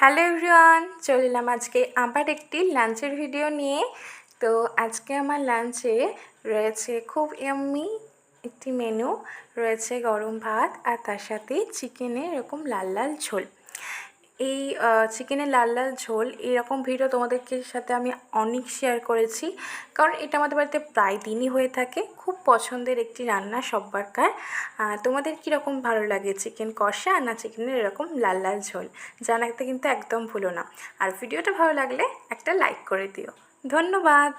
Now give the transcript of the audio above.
Hello everyone, চলে এলাম আজকে আবার একটি লাঞ্চের ভিডিও নিয়ে। তো আজকে আমার লাঞ্চে রয়েছে খুব ইয়াম্মি একটি মেনু, রয়েছে গরম ভাত আর তার সাথে চিকেনের এরকম লাল লাল ঝোল। এই চিকেনের লাল লাল ঝোল এরকম ভিডিও তোমাদেরকে সাথে আমি অনেক শেয়ার করেছি, কারণ এটা আমাদের বাড়িতে প্রায় দিনই হয়ে থাকে। খুব পছন্দের একটি রান্না সব্বারকার। তোমাদের কীরকম ভালো লাগে চিকেন কষা না চিকেনের এরকম লাল লাল ঝোল, জানাতে কিন্তু একদম ভুলো না। আর ভিডিওটা ভালো লাগলে একটা লাইক করে দিও। ধন্যবাদ।